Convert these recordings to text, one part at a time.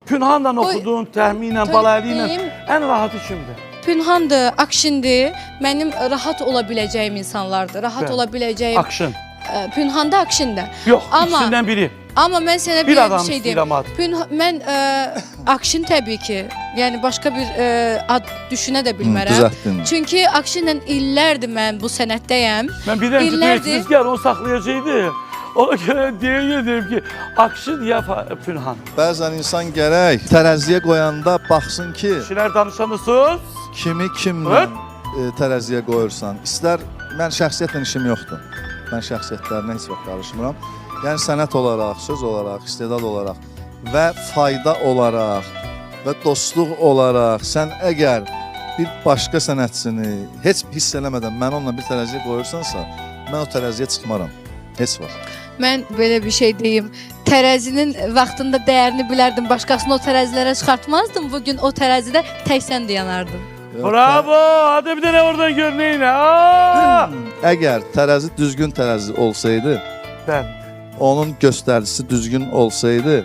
Pünhan'dan oxuduğun təxminən, balaylı ilə deyim. ən rahatı kimdir? Pünhandır, Akşindir. Mənim rahat ola biləcəyim insanlardır. Rahat Bəli. ola biləcəyim. Akşın. Pünhanda, Akşində. Yox, Amma- ikisindən biri. Amma mən sənə Bir bir adam şey deyim. istəyirəm ad. Mən Akşin təbii ki, yəni başqa bir ad düşünə də bilmərəm. Düzəltdin. Çünki Akşinlə illərdir mən bu sənətdəyəm. Mən bilirəm ki, İllərdir. duyetsiniz gəl, onu saxlayacaqdı. Ona görə deyirdim ki, Akşın ya Pünhan. Bəzən insan gərək tərəziyə qoyanda baxsın ki, Kişilər danışamısınız? kimi kimlə Evet. tərəziyə qoyursan. İstər, mən şəxsiyyətlə işim yoxdur. Mən şəxsiyyətlərinə heç vaxt qarışmıram. Yəni sənət olaraq, söz olaraq, istedad olaraq və fayda olaraq və dostluq olaraq sən əgər bir başqa sənətçini heç hiss eləmədən mən onunla bir tərəziyə qoyursansa, mən o tərəziyə çıxmaram. Heç vaxt. Mən belə bir şey deyim. Tərəzinin vaxtında dəyərini bilərdim. Başqasını o tərəzilərə çıxartmazdım. Bugün o tərəzidə tək sən dayanardın. Bravo! Hadi bir dənə oradan görünəyin. Əgər tərəzi düzgün tərəzi olsaydı, Bəli. onun göstəricisi düzgün olsaydı,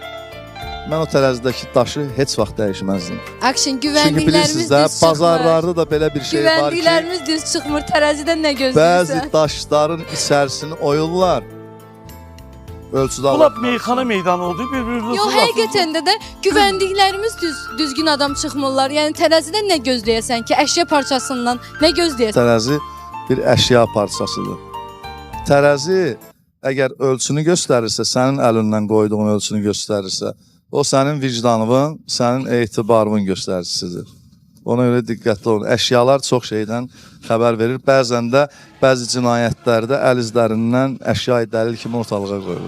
mən o tərəzidəki daşı heç vaxt dəyişməzdim. Akşin, Çünki güvəndiklərimiz bilirsiniz də, düz çıxmır. bazarlarda da belə bir şey var ki, Güvəndiklərimiz düz çıxmır. Tərəzidən nə bəzi gözləyirsən? daşların içərisini oyurlar. Ölçüdə Bunlar alırlar. meyxana meydanı oldu. Bir-birinizə Yox, həqiqətən də güvəndiklərimiz düzgün adam çıxmırlar. Yəni tərəzidən nə gözləyəsən ki, əşya parçasından nə gözləyəsən? Tərəzi bir əşya parçasıdır. Tərəzi əgər ölçünü göstərirsə, sənin əlindən qoyduğun ölçünü göstərirsə, o sənin vicdanının, sənin etibarının göstəricisidir. Ona görə diqqətli olun. Əşyalar çox şeydən xəbər verir. Bəzən də bəzi cinayətlərdə əl izlərindən əşya dəlil kimi ortalığa qoyulur.